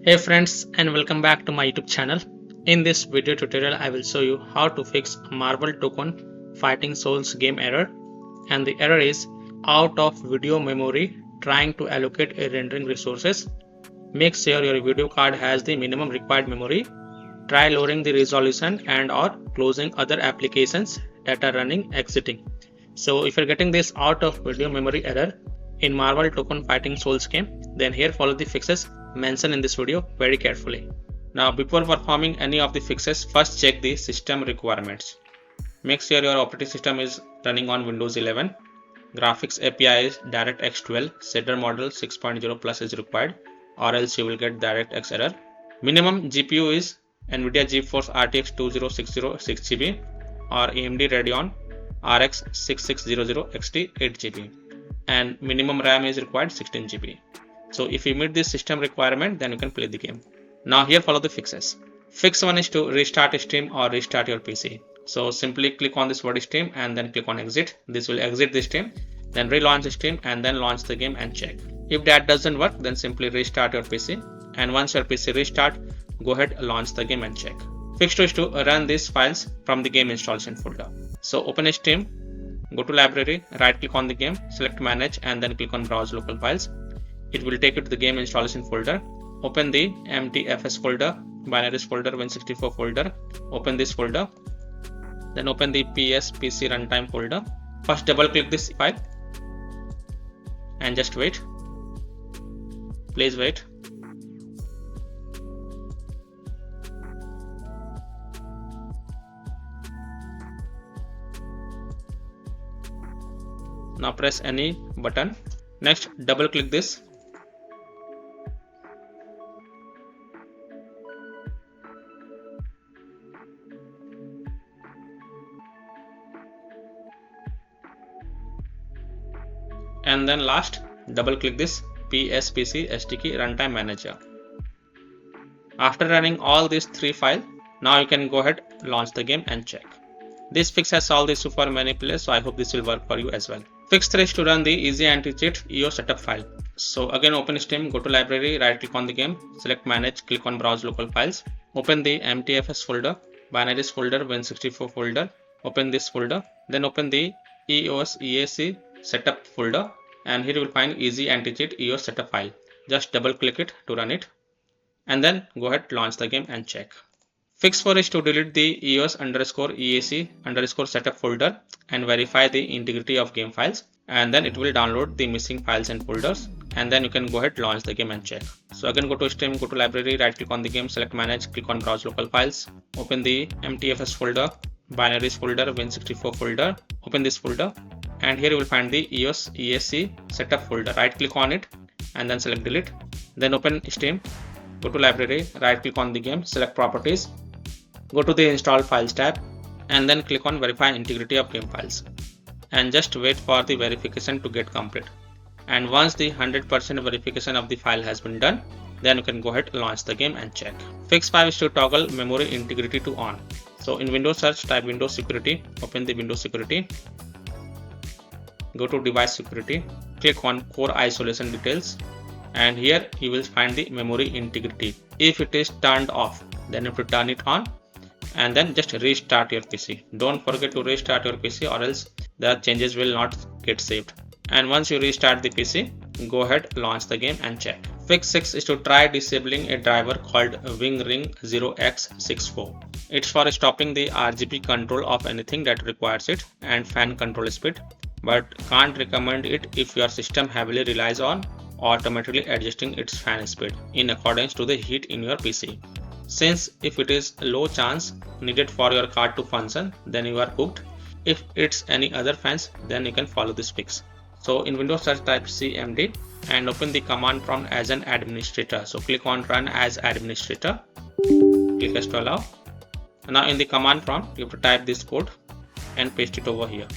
Hey friends, and welcome back to my YouTube channel. In this video tutorial I will show you how to fix Marvel Tōkon Fighting Souls game error, and the error is out of video memory trying to allocate a rendering resources. Make sure your video card has the minimum required memory. Try lowering the resolution and or closing other applications that are running exiting. So if you're getting this out of video memory error in Marvel Tōkon Fighting Souls game, then here follow the fixes mentioned in this video very carefully. Now before performing any of the fixes, first check the system requirements. Make sure your operating system is running on Windows 11. Graphics API is DirectX 12, shader model 6.0 plus is required, or else you will get DirectX error. Minimum GPU is Nvidia GeForce RTX 2060 6GB or AMD Radeon RX 6600 XT 8GB, and minimum RAM is required 16GB. So if you meet this system requirement, then you can play the game. Now here follow the fixes. Fix 1 is to restart Steam or restart your PC. So simply click on this word Steam and then click on exit. This will exit the Steam. Then relaunch Steam and then launch the game and check. If that doesn't work, then simply restart your PC. And once your PC restart, go ahead, launch the game and check. Fix 2 is to run these files from the game installation folder. So open Steam, go to library, right click on the game, select manage and then click on browse local files. It will take you to the game installation folder. Open the MTFS folder, binaries folder, Win64 folder. Open this folder. Then open the PC runtime folder. First double click this file and just wait. Please wait. Now press any button. Next double click this. And then last double click this PSPC SDK runtime manager. After running all these three files, now you can go ahead, launch the game and check. This fix has solved the issue for many players, so I hope this will work for you as well. Fix 3 is to run the easy anti-cheat EO setup file. So again open Steam, go to library, right click on the game, select manage, click on browse local files. Open the MTFS folder, binaries folder, Win64 folder. Open this folder, then open the EOS EAC setup folder, and here you will find easy anti-cheat EOS setup file. Just double click it to run it and then go ahead, launch the game and check. Fix 4 is to delete the EOS EAC setup folder and verify the integrity of game files, and then it will download the missing files and folders, and then you can go ahead, launch the game and check. So again go to Steam, go to library, right click on the game, select manage, click on browse local files. Open the MTFS folder, binaries folder, Win64 folder. Open this folder and here you will find the EOS EAC setup folder. Right click on it and then select delete. Then open Steam, go to library, right click on the game, select properties, go to the install files tab and then click on verify integrity of game files, and just wait for the verification to get complete. And once the 100% verification of the file has been done, then you can go ahead, launch the game and check. Fix 5 is to toggle memory integrity to on. So in Windows search, type Windows Security, open the Windows Security, go to device security, click on core isolation details, and here you will find the memory integrity. If it is turned off, then you have to turn it on and then just restart your PC. Don't forget to restart your PC or else the changes will not get saved. And once you restart the PC, go ahead, launch the game and check. Fix 6 is to try disabling a driver called WingRing 0x64. It's for stopping the RGB control of anything that requires it and fan control speed, but can't recommend it if your system heavily relies on automatically adjusting its fan speed in accordance to the heat in your PC. Since if it is low chance needed for your card to function, then you are cooked. If it's any other fans, then you can follow this fix. So in Windows search, type cmd and open the command prompt as an administrator. So click on run as administrator, click yes to allow. Now in the command prompt, you have to type this code and paste it over here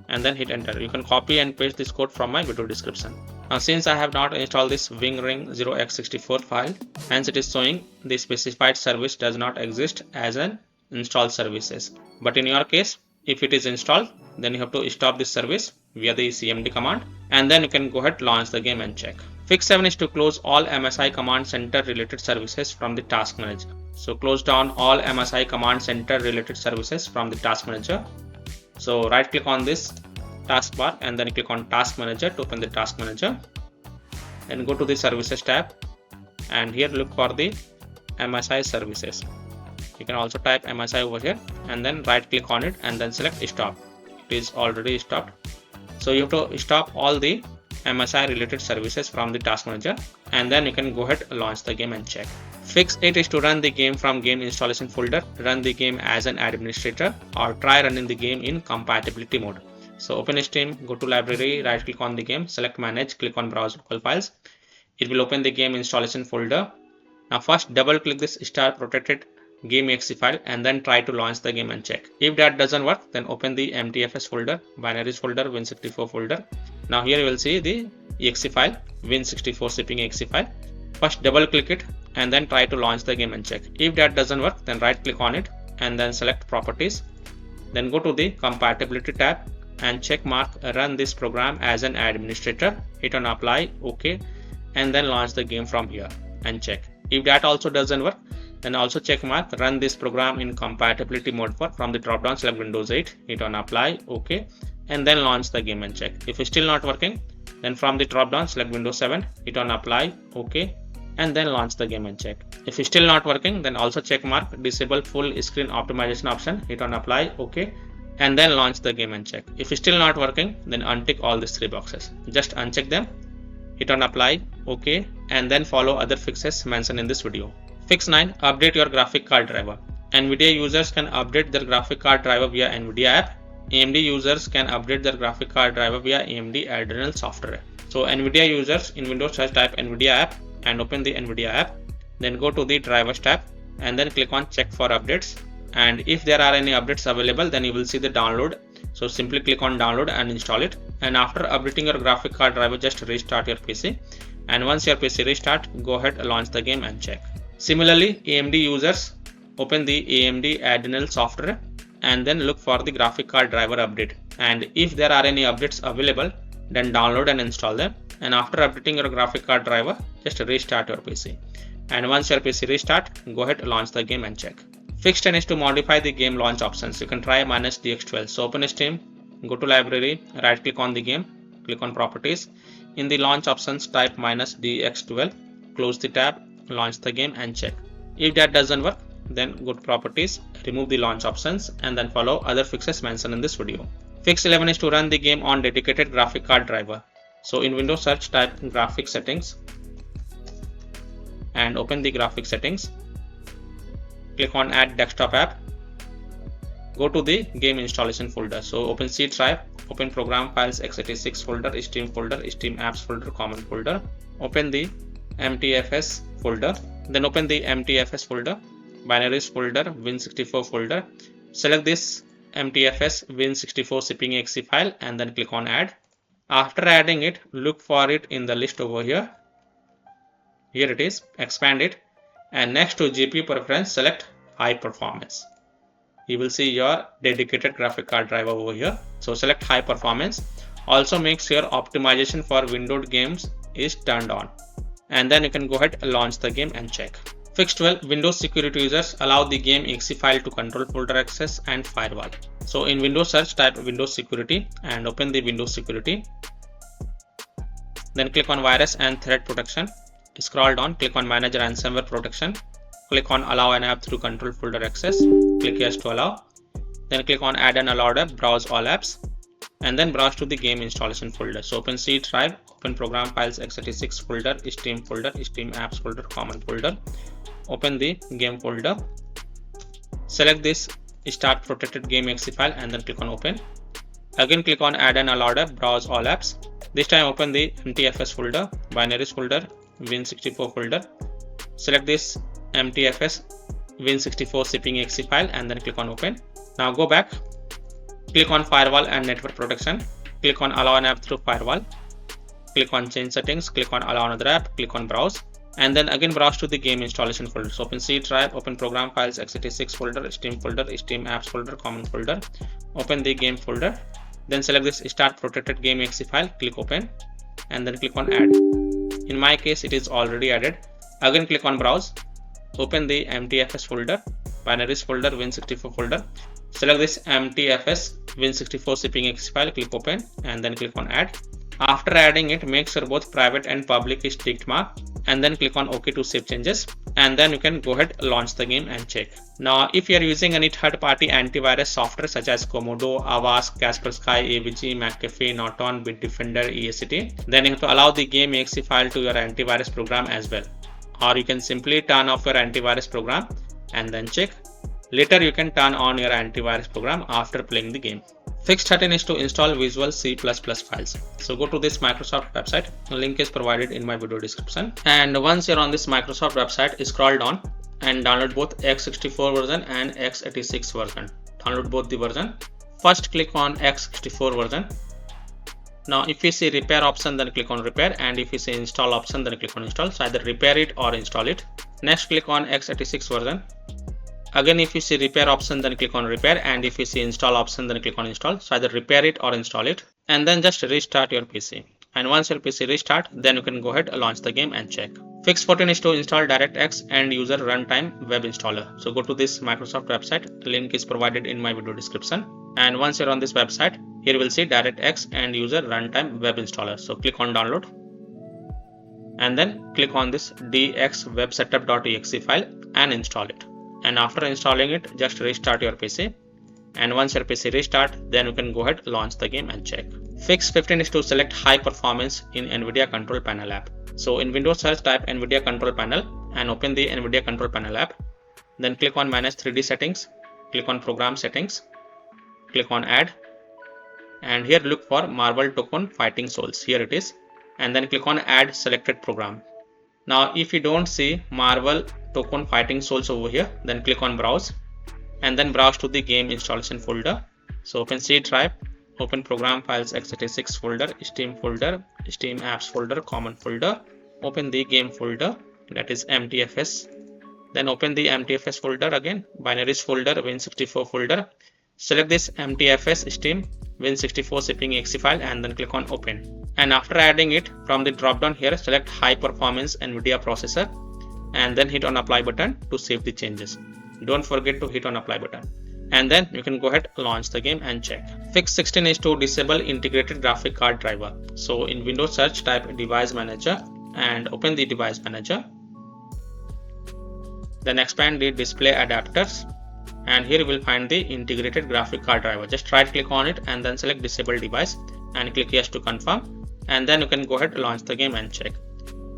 and then hit enter. You can copy and paste this code from my video description. Now since I have not installed this WingRing 0x64 file, hence it is showing the specified service does not exist as an installed services. But in your case, if it is installed, then you have to stop this service via the cmd command and then you can go ahead, launch the game and check. Fix 7 is to close all MSI Command Center related services from the Task Manager. So close down all MSI Command Center related services from the Task Manager. So right click on this taskbar and then click on Task Manager to open the Task Manager. Then go to the Services tab and here look for the MSI services. You can also type MSI over here and then right click on it and then select Stop. It is already stopped. So you have to stop all the MSI related services from the Task Manager and then you can go ahead and launch the game and check. Fix 8 is to run the game from game installation folder, run the game as an administrator, or try running the game in compatibility mode. So open Steam, go to library, right click on the game, select manage, click on browse local files. It will open the game installation folder. Now first double click this star protected game exe file and then try to launch the game and check. If that doesn't work, then open the MTFS folder, binaries folder, Win64 folder. Now here you will see the exe file, Win64 shipping exe file. First double click it and then try to launch the game and check. If that doesn't work, then right click on it and then select properties. Then go to the compatibility tab and check mark run this program as an administrator. Hit on apply, OK, and then launch the game from here and check. If that also doesn't work, then also check mark run this program in compatibility mode from the drop down, select Windows 8, hit on apply, OK, and then launch the game and check. If it's still not working, then from the drop down select Windows 7, hit on apply, OK, and then launch the game and check. If it's still not working, then also check mark disable full screen optimization option, hit on apply, OK, and then launch the game and check. If it's still not working, then untick all these 3 boxes. Just uncheck them, hit on apply, OK, and then follow other fixes mentioned in this video. Fix 9, update your graphic card driver. Nvidia users can update their graphic card driver via Nvidia app. AMD users can update their graphic card driver via AMD Adrenal software. So Nvidia users in Windows search type Nvidia app and open the Nvidia app. Then go to the drivers tab and then click on check for updates. And if there are any updates available, then you will see the download. So simply click on download and install it. And after updating your graphic card driver, just restart your PC. And once your PC restart, go ahead and launch the game and check. Similarly, AMD users open the AMD Adrenal software and then look for the graphic card driver update. And if there are any updates available, then download and install them. And after updating your graphic card driver, just restart your PC. And once your PC restart, go ahead and launch the game and check. Fix 10 is to modify the game launch options. You can try -DX12. So open Steam, go to library, right click on the game, click on properties. In the launch options, type -DX12, close the tab, launch the game and check. If that doesn't work, then go to properties, remove the launch options and then follow other fixes mentioned in this video. Fix 11 is to run the game on dedicated graphic card driver. So in Windows search type graphic settings and open the graphic settings. Click on add desktop app. Go to the game installation folder. So open C drive, open program files x86 folder, Steam folder, Steam apps folder, common folder. Open the MTFS folder, then open the MTFS folder, binaries folder, Win64 folder. Select this MTFS Win64 shipping exe file and then click on add. After adding it, look for it in the list over here. Here it is, expand it, and next to GPU preference, select high performance. You will see your dedicated graphic card driver over here. So select high performance. Also make sure optimization for windowed games is turned on. And then you can go ahead and launch the game and check. Fix 12, Windows security users allow the game exe file to control folder access and firewall. So in Windows search type Windows security and open the Windows security. Then click on virus and threat protection. Scroll down, click on manage ransomware protection. Click on allow an app to control folder access. Click yes to allow. Then click on add an allowed app, browse all apps. And then browse to the game installation folder. So open C drive, open program files x86 folder, Steam folder, Steam apps folder, common folder. Open the game folder. Select this start protected game exe file and then click on open. Again click on add an allowed app, browse all apps. This time open the MTFS folder, binaries folder, Win64 folder. Select this MTFS Win64 shipping exe file and then click on open. Now go back. Click on firewall and network protection. Click on allow an app through firewall. Click on change settings. Click on allow another app. Click on browse. And then again browse to the game installation folder. So open C drive, open program files x86 folder, Steam folder, Steam apps folder, common folder. Open the game folder. Then select this start protected game exe file. Click open. And then click on add. In my case, it is already added. Again, click on browse, open the MTFS folder, binaries folder, Win64 folder. Select this MTFS Win64 shipping exe file, click open, and then click on add. After adding it, make sure both private and public is ticked mark, and then click on OK to save changes, and then you can go ahead, launch the game and check. Now, if you are using any third-party antivirus software such as Komodo, Avast, Kaspersky, AVG, McAfee, Norton, Bitdefender, ESCT, then you have to allow the game exe file to your antivirus program as well. Or you can simply turn off your antivirus program and then check. Later, you can turn on your antivirus program after playing the game. Fix 13 is to install Visual C++ files. So go to this Microsoft website. The link is provided in my video description. And once you're on this Microsoft website, scroll down and download both x64 version and x86 version. Download both the version. First click on x64 version. Now if you see repair option, then click on repair, and if you see install option, then click on install. So either repair it or install it. Next click on x86 version. Again, if you see repair option, then click on repair, and if you see install option, then click on install. So either repair it or install it, and then just restart your PC. And once your PC restart, then you can go ahead, launch the game and check. Fix 14 is to install DirectX and user runtime web installer. So go to this Microsoft website. The link is provided in my video description. And once you're on this website, here you will see DirectX and user runtime web installer. So click on download, and then click on this dxwebsetup.exe file and install it. And after installing it, just restart your PC, and once your PC restart, then you can go ahead, launch the game and check. Fix 15 is to select high performance in Nvidia control panel app. So in Windows search, type Nvidia control panel and open the Nvidia control panel app. Then click on manage 3D settings, click on program settings, click on add, and here look for Marvel Tōkon Fighting Souls. Here it is, and then click on add selected program. Now if you don't see Marvel Tōkon Fighting Souls over here, then click on browse, and then browse to the game installation folder. So open C drive, open program files x86 folder, Steam folder, Steam apps folder, common folder, open the game folder, that is MTFS. Then open the MTFS folder again, binaries folder, Win64 folder. Select this MTFS Steam Win64 shipping exe file and then click on open. And after adding it, from the drop down here, select high performance Nvidia processor and then hit on apply button to save the changes. Don't forget to hit on apply button, and then you can go ahead, launch the game and check. Fix 16 is to disable integrated graphic card driver. So in Windows search, type device manager and open the device manager. Then expand the display adapters, and here you will find the integrated graphic card driver. Just right click on it and then select disable device and click yes to confirm, and then you can go ahead, launch the game and check.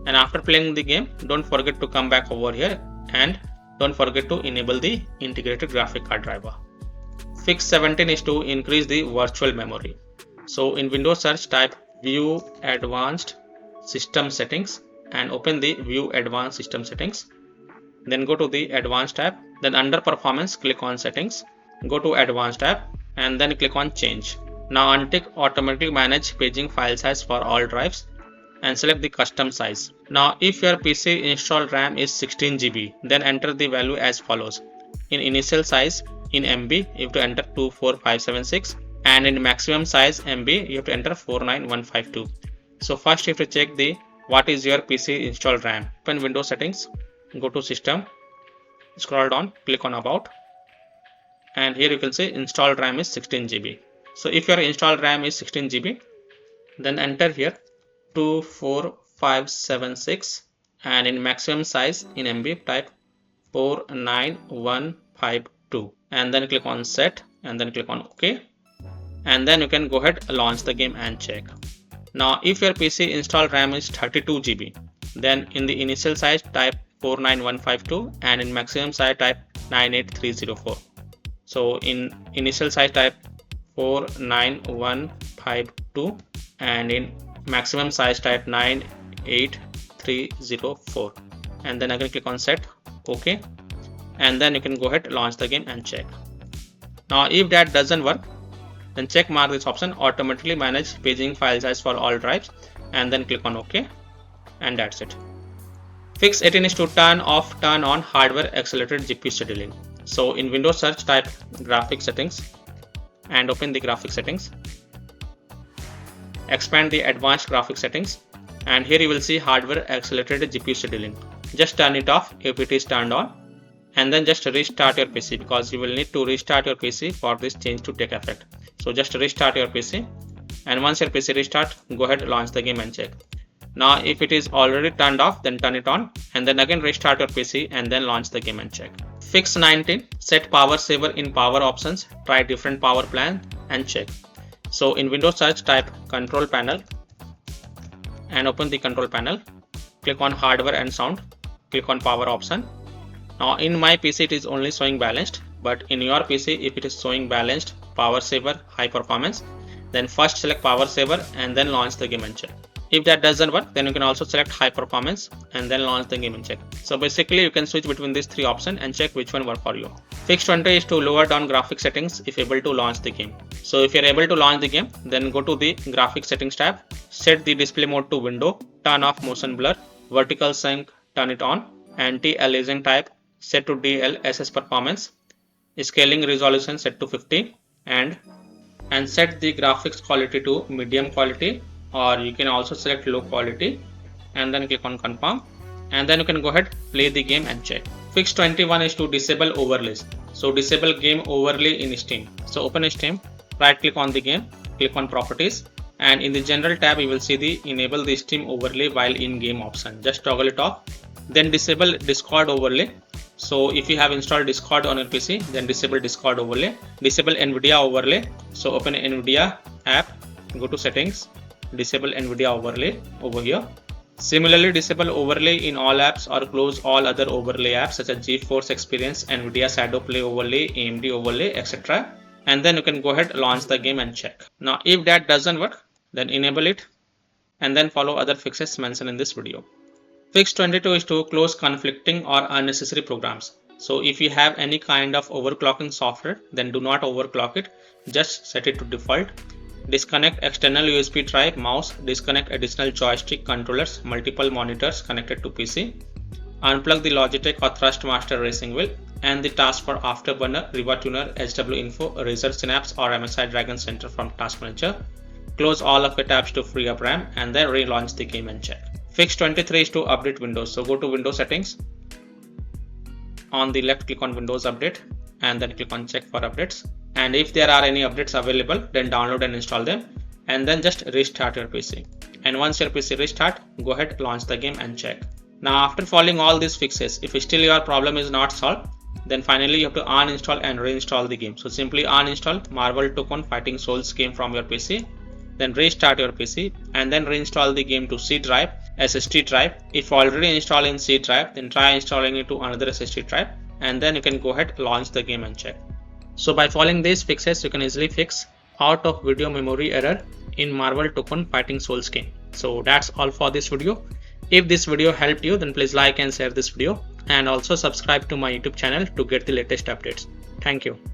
And after playing the game, don't forget to come back over here and don't forget to enable the integrated graphic card driver. Fix 17 is to increase the virtual memory. So in Windows search, type view advanced system settings and open the view advanced system settings. Then go to the advanced tab, then under performance click on settings, go to advanced tab and then click on change. Now untick automatically manage paging file size for all drives and select the custom size. Now if your PC installed RAM is 16 GB, then enter the value as follows. In initial size, in MB you have to enter 24576, and in maximum size MB you have to enter 49152. So first you have to check the what is your PC installed RAM. Open Windows settings, go to system, scroll down, click on about, and here you can see installed RAM is 16 GB. So if your installed RAM is 16 GB, then enter here 24576, and in maximum size in MB type 49152, and then click on set and then click on OK, and then you can go ahead, launch the game and check. Now if your PC installed RAM is 32 GB, then in the initial size type 49152 and in maximum size type 98304. So in initial size type 49152 and in maximum size type 98304, and then again click on set, OK, and then you can go ahead, launch the game and check. Now if that doesn't work, then check mark this option automatically manage paging file size for all drives and then click on OK, and that's it. Fix 18 is to turn on hardware accelerated GPU scheduling. So in Windows search, type graphics settings and open the graphics settings. Expand the advanced graphics settings and here you will see hardware accelerated GPU scheduling. Just turn it off if it is turned on, and then just restart your PC, because you will need to restart your PC for this change to take effect. So just restart your PC, and once your PC restart, go ahead, launch the game and check. Now if it is already turned off, then turn it on, and then again restart your PC and then launch the game and check. Fix 19, set power saver in power options, try different power plan and check. So in Windows search, type control panel and open the control panel. Click on hardware and sound, click on power option. Now in my PC it is only showing balanced, but in your PC if it is showing balanced, power saver, high performance, then first select power saver and then launch the game and check. If that doesn't work, then you can also select high performance and then launch the game and check. So basically you can switch between these three options and check which one work for you. Fix 20 is to lower down graphic settings if able to launch the game. So if you're able to launch the game, then go to the graphic settings tab, set the display mode to window, turn off motion blur, vertical sync, turn it on, anti-aliasing type set to DLSS performance, scaling resolution set to 50, and set the graphics quality to medium quality, or you can also select low quality, and then click on confirm, and then you can go ahead, play the game and check. Fix 21 is to disable overlays. So disable game overlay in Steam. So open Steam, right click on the game, click on properties, and in the general tab you will see the enable the Steam overlay while in game option. Just toggle it off. Then disable Discord overlay. So if you have installed Discord on your PC, then disable Discord overlay. Disable Nvidia overlay. So open Nvidia app, go to settings, disable Nvidia overlay over here. Similarly, disable overlay in all apps or close all other overlay apps such as GeForce Experience, Nvidia Shadow Play overlay, AMD overlay, etc. And then you can go ahead, launch the game and check. Now if that doesn't work, then enable it and then follow other fixes mentioned in this video. Fix 22 is to close conflicting or unnecessary programs. So if you have any kind of overclocking software, then do not overclock it. Just set it to default. Disconnect external USB drive, mouse, disconnect additional joystick controllers, multiple monitors connected to PC. Unplug the Logitech or Thrustmaster racing wheel and the task for Afterburner, RivaTuner, HW Info, Razer Synapse or MSI Dragon Center from Task Manager. Close all of the tabs to free up RAM and then relaunch the game and check. Fix 23 is to update Windows. So go to Windows settings. On the left, click on Windows Update and then click on check for updates. And if there are any updates available, then download and install them and then just restart your PC. And once your PC restart, go ahead, launch the game and check. Now after following all these fixes, if still your problem is not solved, then finally you have to uninstall and reinstall the game. So simply uninstall Marvel Tōkon Fighting Souls game from your PC, then restart your PC and then reinstall the game to C drive, SSD drive. If already installed in C drive, then try installing it to another SSD drive and then you can go ahead, launch the game and check. So by following these fixes, you can easily fix out of video memory error in Marvel Tōkon Fighting Souls game. So that's all for this video. If this video helped you, then please like and share this video and also subscribe to my YouTube channel to get the latest updates. Thank you.